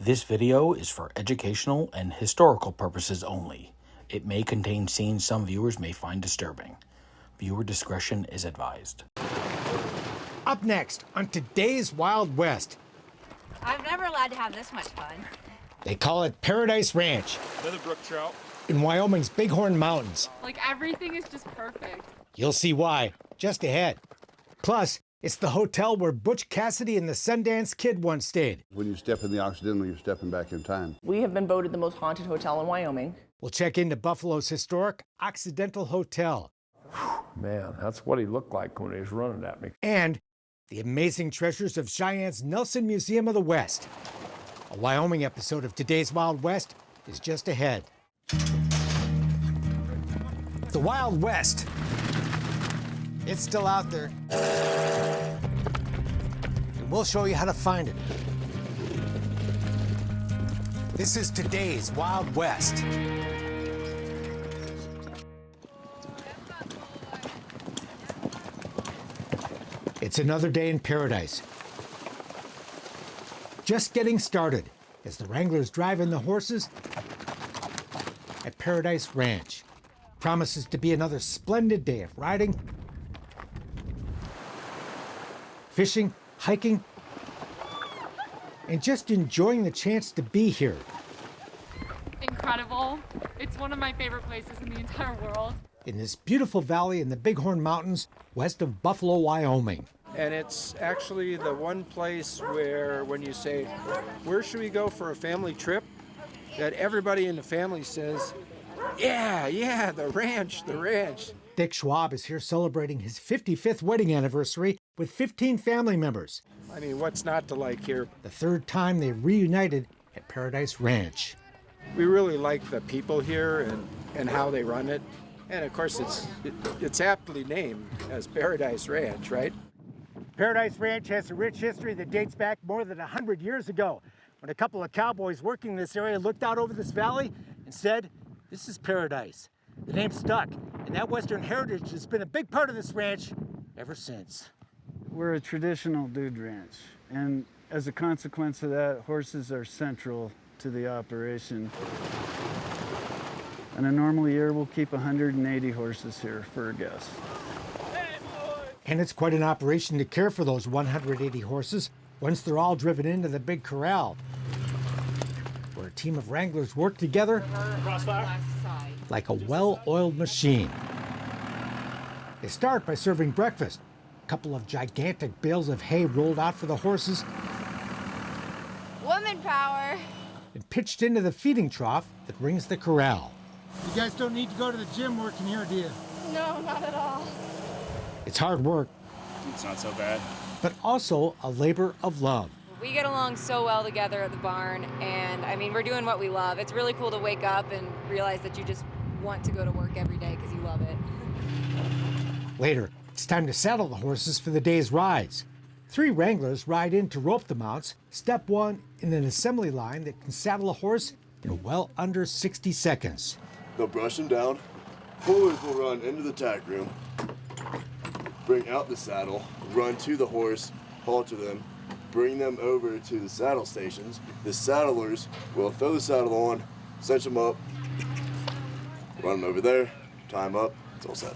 This video is for educational and historical purposes only. It may contain scenes some viewers may find disturbing. Viewer discretion is advised. Up next on today's Wild West. I'm never allowed to have this much fun. They call it Paradise Ranch Another brook trout. in Wyoming's Bighorn Mountains. Like, everything is just perfect. You'll see why just ahead. Plus, it's the hotel where Butch Cassidy and the Sundance Kid once stayed. When you step in the Occidental, you're stepping back in time. We have been voted the most haunted hotel in Wyoming. We'll check into Buffalo's historic Occidental Hotel. Man, that's what he looked like when he was running at me. And the amazing treasures of Cheyenne's Nelson Museum of the West. A Wyoming episode of today's Wild West is just ahead. The Wild West. It's still out there. And we'll show you how to find it. This is today's Wild West. It's another day in paradise. Just getting started as the Wranglers drive in the horses at Paradise Ranch. Promises to be another splendid day of riding, fishing, hiking, and just enjoying the chance to be here. Incredible. It's one of my favorite places in the entire world. In this beautiful valley in the Bighorn Mountains, west of Buffalo, Wyoming. And it's actually the one place where when you say, where should we go for a family trip? That everybody in the family says, yeah, the ranch. Dick Schwab is here celebrating his 55th wedding anniversary with 15 family members. I mean, what's not to like here? The third time they reunited at Paradise Ranch. We really like the people here and how they run it. And of course, it's aptly named as Paradise Ranch, right? Paradise Ranch has a rich history that dates back more than 100 years ago, when a couple of cowboys working in this area looked out over this valley and said, "This is paradise." The name stuck, and that Western heritage has been a big part of this ranch ever since. We're a traditional dude ranch, and as a consequence of that, horses are central to the operation. In a normal year, we'll keep 180 horses here for a guest. And it's quite an operation to care for those 180 horses once they're all driven into the big corral, where a team of wranglers work together like a well-oiled machine. They start by serving breakfast. A couple of gigantic bales of hay rolled out for the horses Woman power. and pitched into the feeding trough that rings the corral. You guys don't need to go to the gym working here, do you? No, not at all. It's hard work, It's not so bad. but also a labor of love. We get along so well together at the barn, and I mean, we're doing what we love. It's really cool to wake up and realize that you just want to go to work every day because you love it. Later, it's time to saddle the horses for the day's rides. 3 wranglers ride in to rope the mounts, step 1 in an assembly line that can saddle a horse in well under 60 seconds. They'll brush them down. Pullers will run into the tack room, bring out the saddle, run to the horse, halter them, bring them over to the saddle stations. The saddlers will throw the saddle on, cinch them up, run them over there, tie them up, it's all set.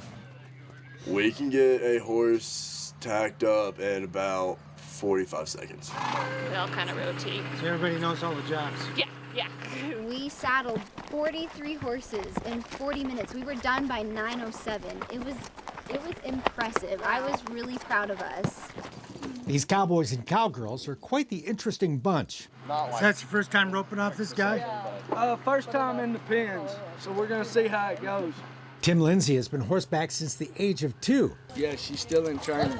We can get a horse tacked up in about 45 seconds. They all kind of rotate. So everybody knows all the jobs. Yeah. We saddled 43 horses in 40 minutes. We were done by 9:07. It was impressive. I was really proud of us. These cowboys and cowgirls are quite the interesting bunch. So that's your first time roping off this guy? First time in the pens, so we're gonna see how it goes. Tim Lindsay has been horseback since the age of 2. Yeah, she's still in training.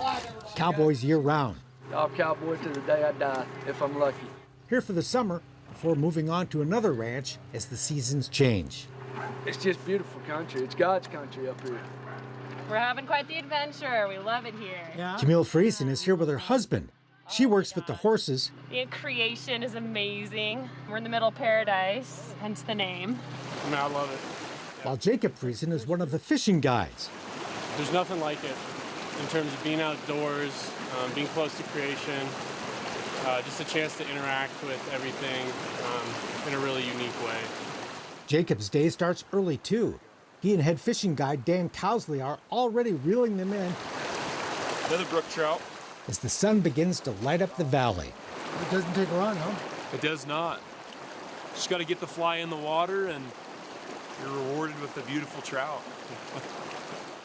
Cowboys year-round. I'll cowboy to the day I die, if I'm lucky. Here for the summer, before moving on to another ranch as the seasons change. It's just beautiful country. It's God's country up here. We're having quite the adventure. We love it here. Yeah. Camille Friesen is here with her husband. She works with the horses. The creation is amazing. We're in the middle of paradise, hence the name. I love it. While Jacob Friesen is one of the fishing guides. There's nothing like it in terms of being outdoors, being close to creation, just a chance to interact with everything, in a really unique way. Jacob's day starts early too. He and head fishing guide Dan Cowsley are already reeling them in Another brook trout. as the sun begins to light up the valley. It doesn't take long, huh? It does not. Just got to get the fly in the water and you're rewarded with a beautiful trout.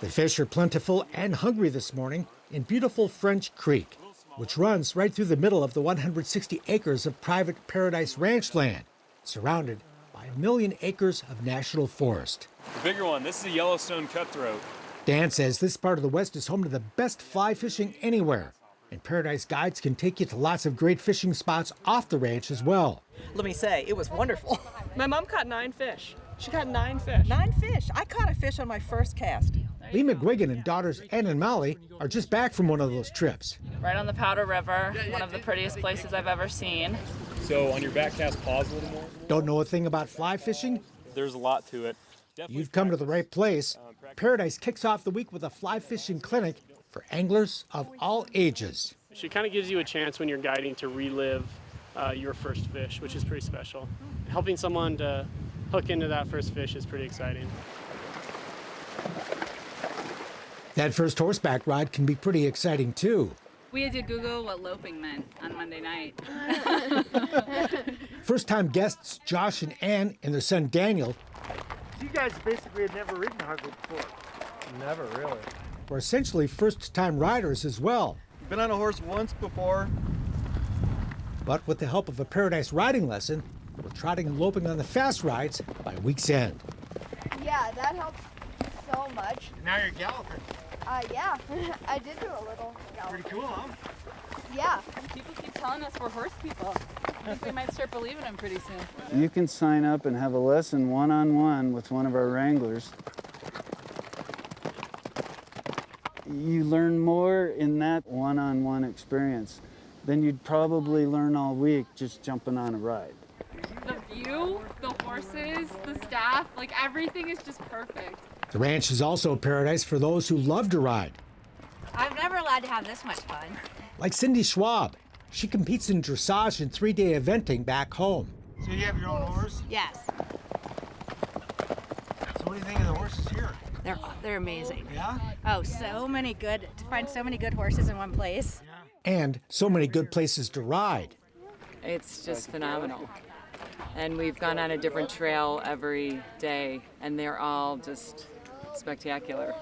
The fish are plentiful and hungry this morning in beautiful French Creek, which runs right through the middle of the 160 acres of private Paradise Ranch land, surrounded by 1 million acres of national forest. The bigger one, this is a Yellowstone cutthroat. Dan says this part of the West is home to the best fly fishing anywhere, and Paradise guides can take you to lots of great fishing spots off the ranch as well. Let me say, it was wonderful. My mom caught 9 fish. She caught 9 fish. 9 fish. I caught a fish on my first cast. Lee McGuigan and daughters Ann and Molly are just back from one of those trips. Right on the Powder River, one of the prettiest places I've ever seen. So on your back cast, pause a little more. Don't know a thing about fly fishing? There's a lot to it. You've come to the right place. Paradise kicks off the week with a fly fishing clinic for anglers of all ages. She kind of gives you a chance when you're guiding to relive your first fish, which is pretty special. Helping someone to hook into that first fish is pretty exciting. That first horseback ride can be pretty exciting too. We had to Google what loping meant on Monday night. First-time guests Josh and Ann and their son Daniel You guys basically had never ridden hardly before. Never really. were essentially first-time riders as well. Been on a horse once before. But with the help of a Paradise riding lesson, we're trotting and loping on the fast rides by week's end. Yeah, that helped so much. Now you're galloping. Yeah, I did do a little galloping. Pretty cool, huh? Yeah. People keep telling us we're horse people. I think we might start believing them pretty soon. You can sign up and have a lesson one-on-one with one of our wranglers. You learn more in that one-on-one experience than you'd probably learn all week just jumping on a ride. The view, the horses, the staff, like everything is just perfect. The ranch is also a paradise for those who love to ride. I've never allowed to have this much fun. Like Cindy Schwab. She competes in dressage and 3-day eventing back home. So you have your own horse? Yes. So what do you think of the horses here? They're amazing. Yeah? Oh, to find so many good horses in one place. And so many good places to ride. It's just phenomenal. And we've gone on a different trail every day, and they're all just spectacular.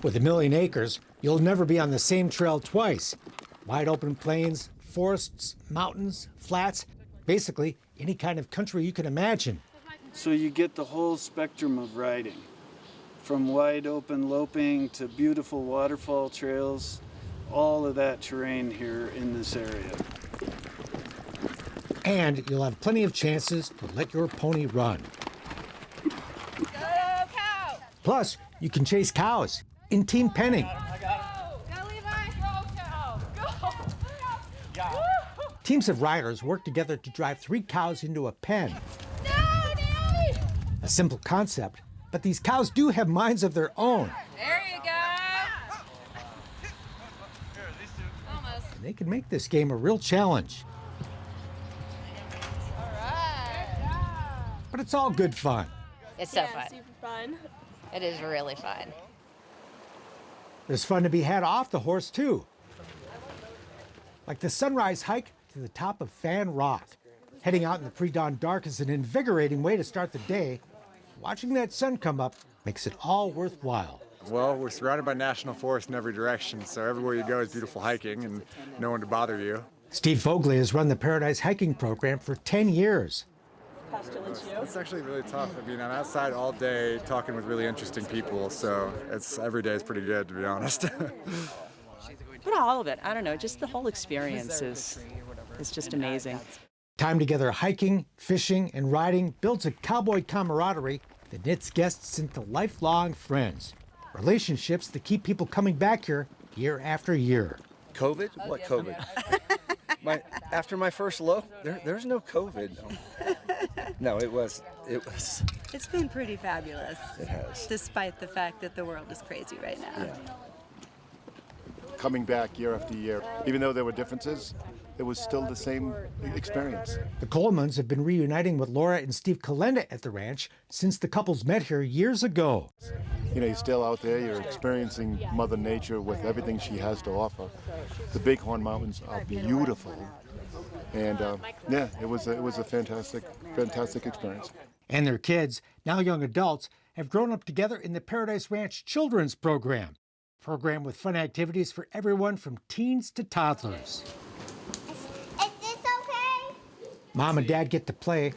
With 1 million acres, you'll never be on the same trail twice. Wide open plains, forests, mountains, flats, basically any kind of country you can imagine. So you get the whole spectrum of riding, from wide open loping to beautiful waterfall trails, all of that terrain here in this area. And you'll have plenty of chances to let your pony run. Go, cow! Plus, you can chase cows in team penning. Go, Levi! Go, cow! Go! Teams of riders work together to drive 3 cows into a pen. No, Daddy! A simple concept, but these cows do have minds of their own. There you go! Almost. And they can make this game a real challenge. But it's all good fun. It's so fun. Super fun. It is really fun. There's fun to be had off the horse, too. Like the sunrise hike to the top of Fan Rock. Heading out in the pre-dawn dark is an invigorating way to start the day. Watching that sun come up makes it all worthwhile. Well, we're surrounded by national forest in every direction, so everywhere you go is beautiful hiking and no one to bother you. Steve Fogley has run the Paradise Hiking Program for 10 years. It's actually really tough. I mean, I'm outside all day talking with really interesting people, so every day is pretty good, to be honest. But all of it, I don't know, just the whole experience is just amazing. Time together hiking, fishing, and riding builds a cowboy camaraderie that knits guests into lifelong friends. Relationships that keep people coming back here year after year. COVID? What COVID? After my first low, there's no COVID. No, it was. It's been pretty fabulous. It has. Despite the fact that the world is crazy right now. Yeah. coming back year after year. Even though there were differences, it was still the same experience. The Colemans have been reuniting with Laura and Steve Kalenda at the ranch since the couples met here years ago. You know, you're still out there, you're experiencing Mother Nature with everything she has to offer. The Bighorn Mountains are beautiful. And yeah, it was a fantastic experience. And their kids, now young adults, have grown up together in the Paradise Ranch Children's Program. A program with fun activities for everyone from teens to toddlers. Is this okay? Mom and Dad get to play,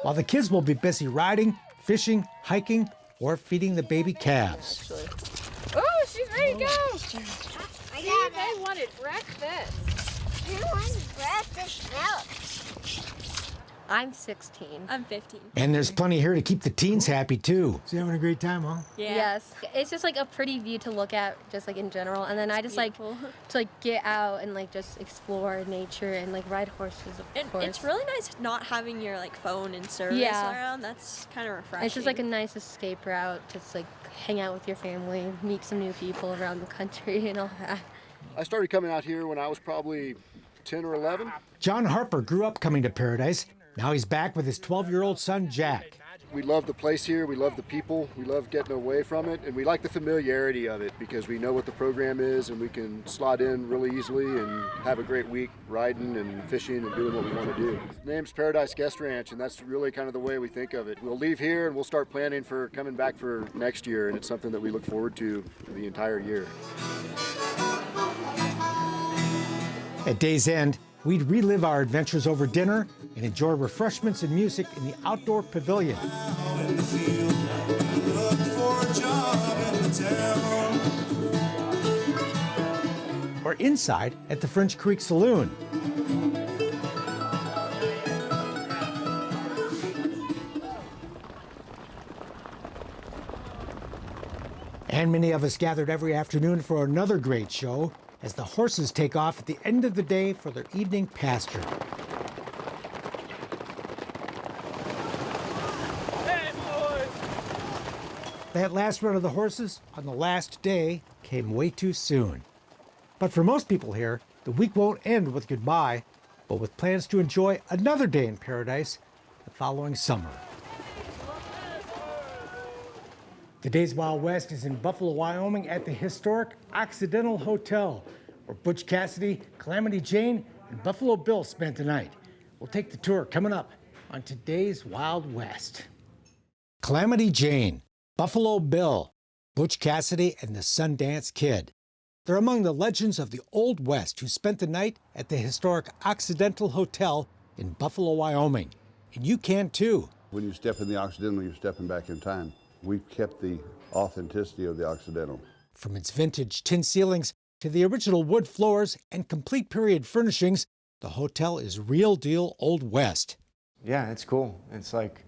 while the kids will be busy riding, fishing, hiking, or feeding the baby calves. Oh, she's ready to go. I got They wanted breakfast. Who wants breakfast milk? I'm 16. I'm 15. And there's plenty here to keep the teens happy, too. So you having a great time, huh? Yeah. Yes. It's just like a pretty view to look at, just like in general. And then I just like to like get out and like just explore nature and like ride horses, of course. It's really nice not having your like phone and service around. That's kind of refreshing. It's just like a nice escape route to just like hang out with your family, meet some new people around the country and all that. I started coming out here when I was probably 10 or 11. John Harper grew up coming to Paradise. Now he's back with his 12-year-old son, Jack. We love the place here, we love the people, we love getting away from it, and we like the familiarity of it because we know what the program is and we can slot in really easily and have a great week riding and fishing and doing what we want to do. The name's Paradise Guest Ranch, and that's really kind of the way we think of it. We'll leave here and we'll start planning for coming back for next year, and it's something that we look forward to the entire year. At day's end, we'd relive our adventures over dinner and enjoy refreshments and music in the outdoor pavilion. Or inside at the French Creek Saloon. And many of us gathered every afternoon for another great show as the horses take off at the end of the day for their evening pasture. That last run of the horses on the last day came way too soon. But for most people here, the week won't end with goodbye, but with plans to enjoy another day in Paradise the following summer. Today's Wild West is in Buffalo, Wyoming at the historic Occidental Hotel, where Butch Cassidy, Calamity Jane, and Buffalo Bill spent the night. We'll take the tour coming up on today's Wild West. Calamity Jane, Buffalo Bill, Butch Cassidy, and the Sundance Kid. They're among the legends of the Old West who spent the night at the historic Occidental Hotel in Buffalo, Wyoming. And you can too. When you step in the Occidental, you're stepping back in time. We've kept the authenticity of the Occidental. From its vintage tin ceilings to the original wood floors and complete period furnishings, the hotel is real deal Old West. Yeah, it's cool. It's like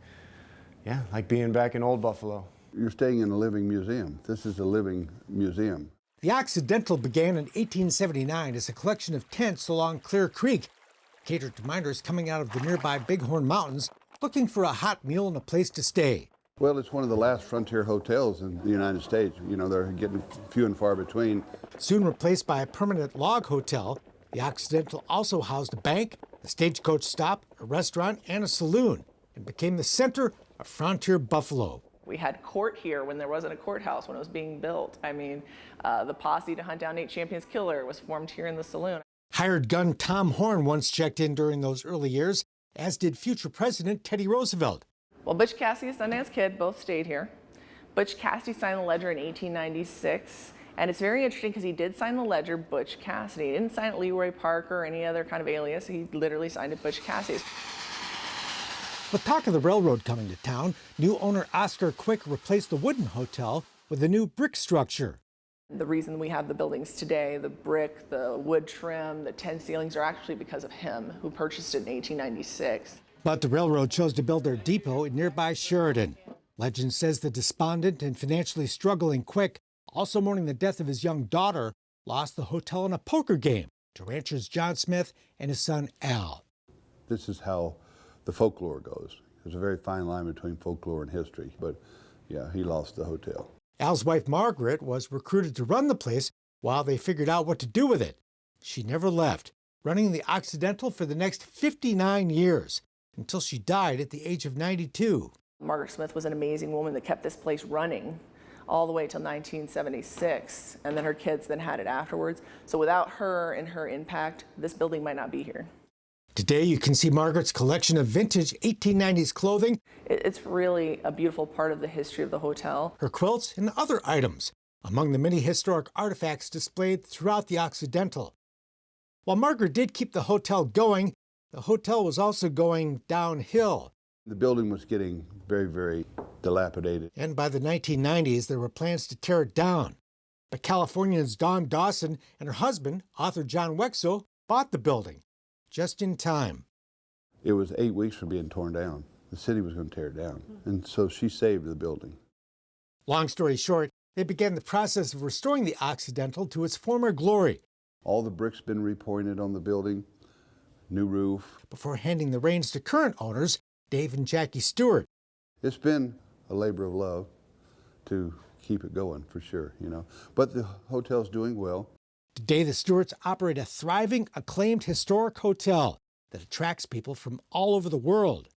being back in Old Buffalo. You're staying in a living museum. This is a living museum. The Occidental began in 1879 as a collection of tents along Clear Creek, catered to miners coming out of the nearby Bighorn Mountains looking for a hot meal and a place to stay. Well, it's one of the last frontier hotels in the United States. You know, they're getting few and far between. Soon replaced by a permanent log hotel, the Occidental also housed a bank, a stagecoach stop, a restaurant, and a saloon, and became the center of frontier Buffalo. We had court here when there wasn't a courthouse when it was being built. I mean, the posse to hunt down Nate Champion's killer was formed here in the saloon. Hired gun Tom Horn once checked in during those early years, as did future President Teddy Roosevelt. Well, Butch Cassidy and Sundance Kid both stayed here. Butch Cassidy signed the ledger in 1896, and it's very interesting because he did sign the ledger Butch Cassidy. He didn't sign it Leroy Parker or any other kind of alias. He literally signed it Butch Cassidy. With talk of the railroad coming to town, new owner Oscar Quick replaced the wooden hotel with a new brick structure. The reason we have the buildings today, the brick, the wood trim, the tin ceilings, are actually because of him, who purchased it in 1896. But the railroad chose to build their depot in nearby Sheridan. Legend says the despondent and financially struggling Quick, also mourning the death of his young daughter, lost the hotel in a poker game to ranchers John Smith and his son Al. This is how the folklore goes. There's a very fine line between folklore and history, but yeah, he lost the hotel. Al's wife, Margaret, was recruited to run the place while they figured out what to do with it. She never left, running the Occidental for the next 59 years, until she died at the age of 92. Margaret Smith was an amazing woman that kept this place running all the way till 1976, and then her kids then had it afterwards. So without her and her impact, this building might not be here. Today you can see Margaret's collection of vintage 1890s clothing. It's really a beautiful part of the history of the hotel. Her quilts and other items, among the many historic artifacts displayed throughout the Occidental. While Margaret did keep the hotel going, the hotel was also going downhill. The building was getting very, very dilapidated. And by the 1990s, there were plans to tear it down. But Californians Dawn Dawson and her husband, author John Wexo, bought the building just in time. It was 8 weeks from being torn down. The city was going to tear it down. And so she saved the building. Long story short, they began the process of restoring the Occidental to its former glory. All the bricks been repointed on the building, new roof. Before handing the reins to current owners, Dave and Jackie Stewart. It's been a labor of love to keep it going, for sure, you know. But the hotel's doing well. Today, the Stewarts operate a thriving, acclaimed historic hotel that attracts people from all over the world.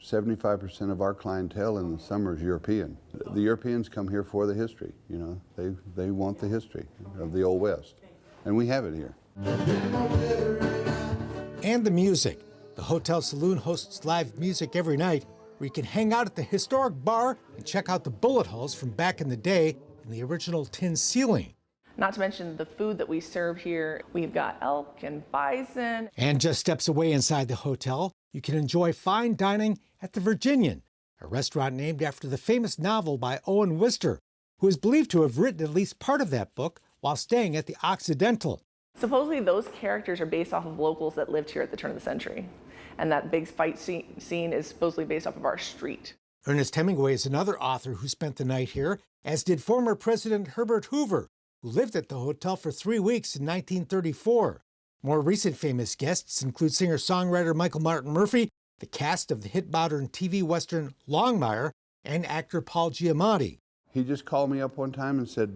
75% of our clientele in the summer is European. The Europeans come here for the history, you know. They want the history of the Old West, and we have it here. And the music. The Hotel Saloon hosts live music every night, where you can hang out at the historic bar and check out the bullet holes from back in the day in the original tin ceiling. Not to mention the food that we serve here. We've got elk and bison. And just steps away inside the hotel, you can enjoy fine dining at the Virginian, a restaurant named after the famous novel by Owen Wister, who is believed to have written at least part of that book while staying at the Occidental. Supposedly those characters are based off of locals that lived here at the turn of the century. And that big fight scene is supposedly based off of our street. Ernest Hemingway is another author who spent the night here, as did former President Herbert Hoover, who lived at the hotel for 3 weeks in 1934. More recent famous guests include singer-songwriter Michael Martin Murphey, the cast of the hit modern TV western Longmire, and actor Paul Giamatti. He just called me up one time and said,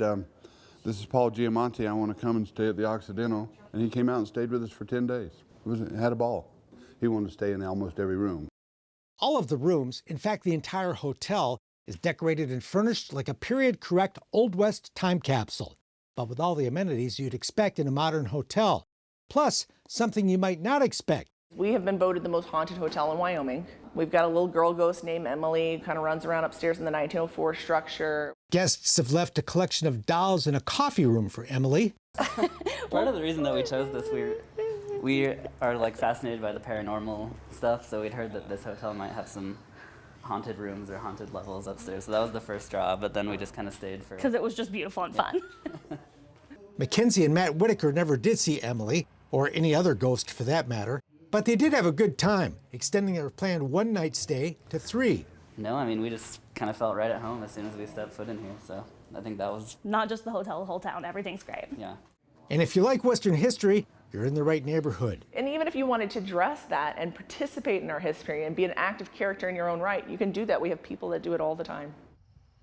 this is Paul Giamatti, I want to come and stay at the Occidental. And he came out and stayed with us for 10 days. Had a ball. He wanted to stay in almost every room. All of the rooms, in fact the entire hotel, is decorated and furnished like a period-correct Old West time capsule, but with all the amenities you'd expect in a modern hotel. Plus, something you might not expect. We have been voted the most haunted hotel in Wyoming. We've got a little girl ghost named Emily, who kind of runs around upstairs in the 1904 structure. Guests have left a collection of dolls and a coffee room for Emily. Part of the reason that we chose this, we are like fascinated by the paranormal stuff, so we'd heard that this hotel might have some haunted rooms or haunted levels upstairs. So that was the first draw, but then we just kind of stayed for... Because it was just beautiful and fun. Mackenzie and Matt Whitaker never did see Emily, or any other ghost for that matter, but they did have a good time, extending their planned one-night stay to 3. No, I mean, we just kind of felt right at home as soon as we stepped foot in here, so I think that was... Not just the hotel, the whole town, everything's great. Yeah. And if you like Western history, you're in the right neighborhood. And even if you wanted to dress that and participate in our history and be an active character in your own right, you can do that. We have people that do it all the time.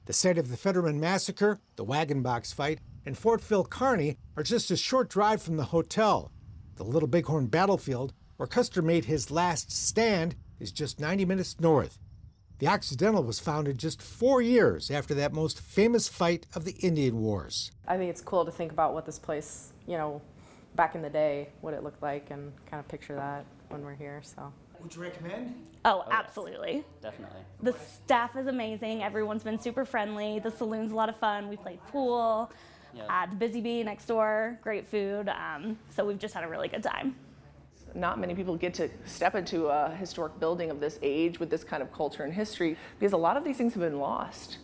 The site of the Fetterman Massacre, the Wagon Box Fight, and Fort Phil Kearny are just a short drive from the hotel. The Little Bighorn Battlefield, where Custer made his last stand, is just 90 minutes north. The Occidental was founded just 4 years after that most famous fight of the Indian Wars. I think it's cool to think about what this place, you know, back in the day, what it looked like, and kind of picture that when we're here, so. Would you recommend? Oh, absolutely. Definitely. The staff is amazing. Everyone's been super friendly. The saloon's a lot of fun. We played pool. Yeah. The Busy Bee next door, great food. So we've just had a really good time. Not many people get to step into a historic building of this age with this kind of culture and history, because a lot of these things have been lost.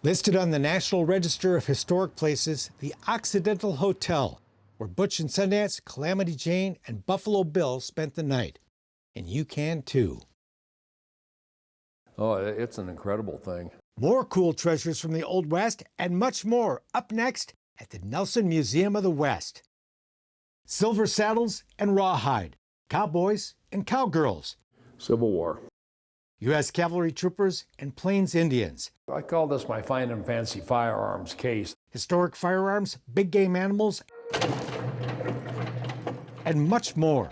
Listed on the National Register of Historic Places, the Occidental Hotel, where Butch and Sundance, Calamity Jane, and Buffalo Bill spent the night. And you can too. Oh, it's an incredible thing. More cool treasures from the Old West and much more up next at the Nelson Museum of the West. Silver saddles and rawhide, cowboys and cowgirls. Civil War. U.S. cavalry troopers, and Plains Indians. I call this my fine and fancy firearms case. Historic firearms, big game animals, and much more.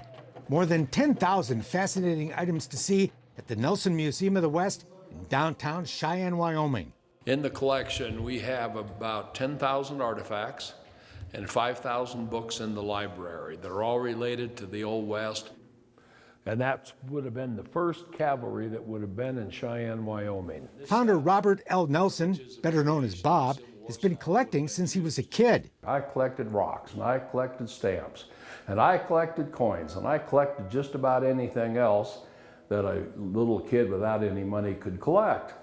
More than 10,000 fascinating items to see at the Nelson Museum of the West in downtown Cheyenne, Wyoming. In the collection, we have about 10,000 artifacts and 5,000 books in the library that are all related to the Old West. And that would have been the first cavalry that would have been in Cheyenne, Wyoming. Founder Robert L. Nelson, better known as Bob, has been collecting since he was a kid. I collected rocks, and I collected stamps, and I collected coins, and I collected just about anything else that a little kid without any money could collect.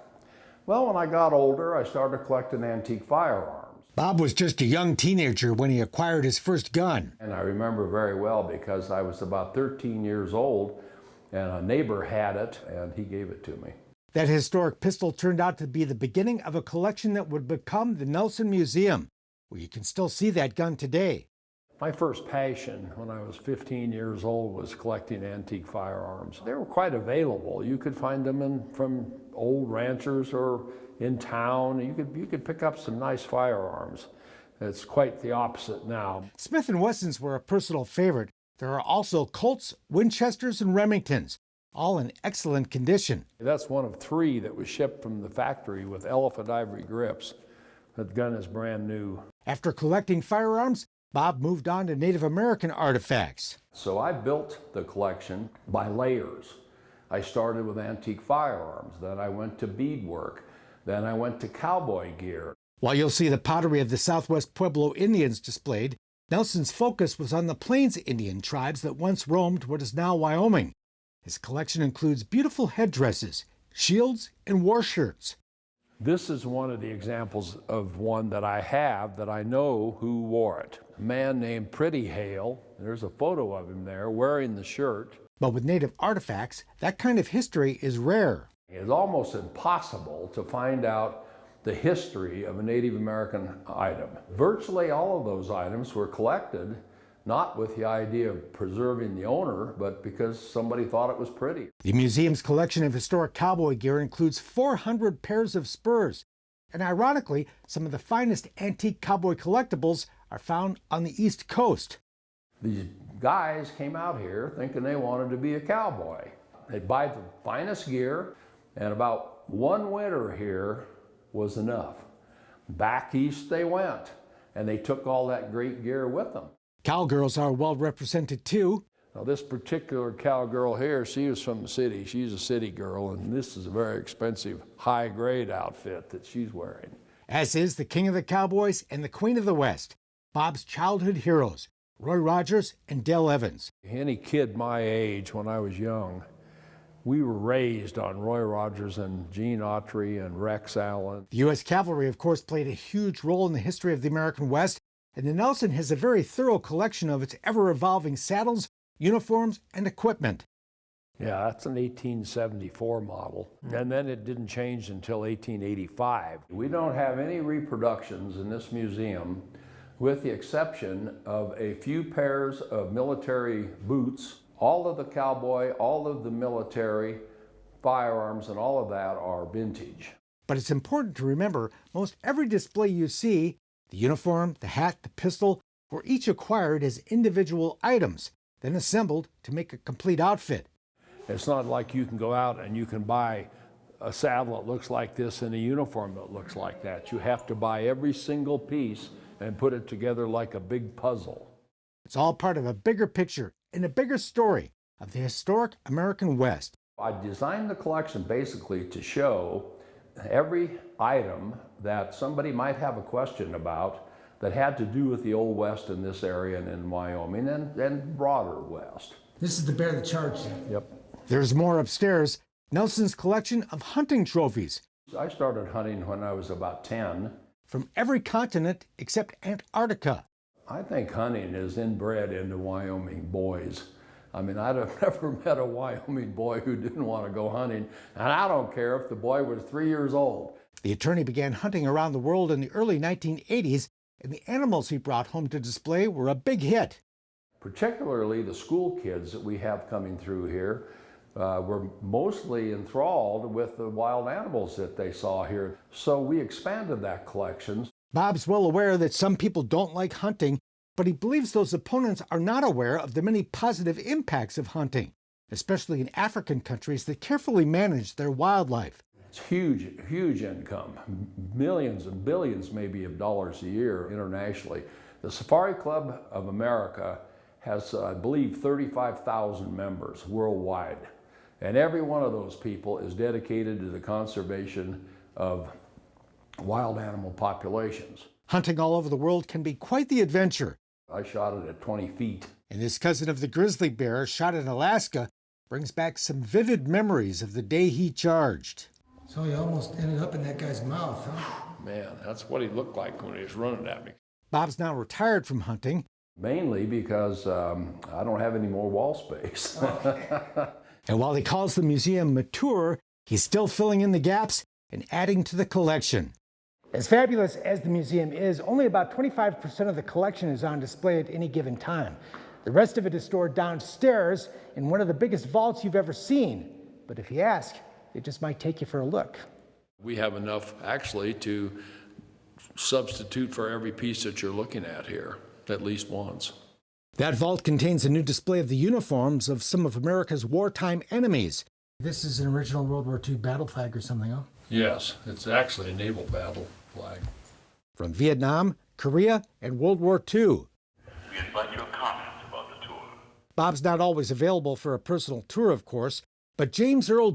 Well, when I got older, I started collecting antique firearms. Bob was just a young teenager when he acquired his first gun. And I remember very well because I was about 13 years old and a neighbor had it and he gave it to me. That historic pistol turned out to be the beginning of a collection that would become the Nelson Museum, where you can still see that gun today. My first passion when I was 15 years old was collecting antique firearms. They were quite available. You could find them from old ranchers or in town. You could pick up some nice firearms. It's quite the opposite now. Smith & Wessons were a personal favorite. There are also Colts, Winchesters, and Remingtons, all in excellent condition. That's one of 3 that was shipped from the factory with elephant ivory grips. That gun is brand new. After collecting firearms, Bob moved on to Native American artifacts. So I built the collection by layers. I started with antique firearms, then I went to beadwork, then I went to cowboy gear. While you'll see the pottery of the Southwest Pueblo Indians displayed, Nelson's focus was on the Plains Indian tribes that once roamed what is now Wyoming. His collection includes beautiful headdresses, shields, and war shirts. This is one of the examples of one that I have that I know who wore it. A man named Pretty Hale, there's a photo of him there wearing the shirt. But with native artifacts, that kind of history is rare. It's almost impossible to find out the history of a Native American item. Virtually all of those items were collected not with the idea of preserving the owner, but because somebody thought it was pretty. The museum's collection of historic cowboy gear includes 400 pairs of spurs. And ironically, some of the finest antique cowboy collectibles are found on the East Coast. These guys came out here thinking they wanted to be a cowboy. They'd buy the finest gear, and about one winter here was enough. Back east they went, and they took all that great gear with them. Cowgirls are well represented too. Now this particular cowgirl here, she was from the city. She's a city girl, and this is a very expensive, high-grade outfit that she's wearing. As is the King of the Cowboys and the Queen of the West, Bob's childhood heroes, Roy Rogers and Dale Evans. Any kid my age when I was young, we were raised on Roy Rogers and Gene Autry and Rex Allen. The U.S. Cavalry, of course, played a huge role in the history of the American West, and the Nelson has a very thorough collection of its ever-evolving saddles, uniforms, and equipment. Yeah, that's an 1874 model, and then it didn't change until 1885. We don't have any reproductions in this museum, with the exception of a few pairs of military boots. All of the cowboy, all of the military firearms, and all of that are vintage. But it's important to remember, most every display you see, the uniform, the hat, the pistol, were each acquired as individual items, then assembled to make a complete outfit. It's not like you can go out and you can buy a saddle that looks like this and a uniform that looks like that. You have to buy every single piece and put it together like a big puzzle. It's all part of a bigger picture and a bigger story of the historic American West. I designed the collection basically to show every item that somebody might have a question about that had to do with the Old West in this area and in Wyoming and broader West. This is to bear the charge. Yep. There's more upstairs. Nelson's collection of hunting trophies. I started hunting when I was about 10. From every continent except Antarctica. I think hunting is inbred into Wyoming boys. I mean, I've never met a Wyoming boy who didn't want to go hunting, and I don't care if the boy was 3 years old. The attorney began hunting around the world in the early 1980s, and the animals he brought home to display were a big hit. Particularly the school kids that we have coming through here, were mostly enthralled with the wild animals that they saw here. So we expanded that collection. Bob's well aware that some people don't like hunting, but he believes those opponents are not aware of the many positive impacts of hunting, especially in African countries that carefully manage their wildlife. It's huge, huge income, millions and billions maybe of dollars a year internationally. The Safari Club of America has, I believe, 35,000 members worldwide. And every one of those people is dedicated to the conservation of wild animal populations. Hunting all over the world can be quite the adventure. I shot it at 20 feet. And his cousin of the grizzly bear, shot in Alaska, brings back some vivid memories of the day he charged. So you almost ended up in that guy's mouth, huh? Man, that's what he looked like when he was running at me. Bob's now retired from hunting. Mainly because I don't have any more wall space. And while he calls the museum mature, he's still filling in the gaps and adding to the collection. As fabulous as the museum is, only about 25% of the collection is on display at any given time. The rest of it is stored downstairs in one of the biggest vaults you've ever seen. But if you ask, it just might take you for a look. We have enough, actually, to substitute for every piece that you're looking at here, at least once. That vault contains a new display of the uniforms of some of America's wartime enemies. This is an original World War II battle flag or something, huh? Yes, it's actually a naval battle flag. From Vietnam, Korea, and World War II. We invite your comments about the tour. Bob's not always available for a personal tour, of course, but James Earl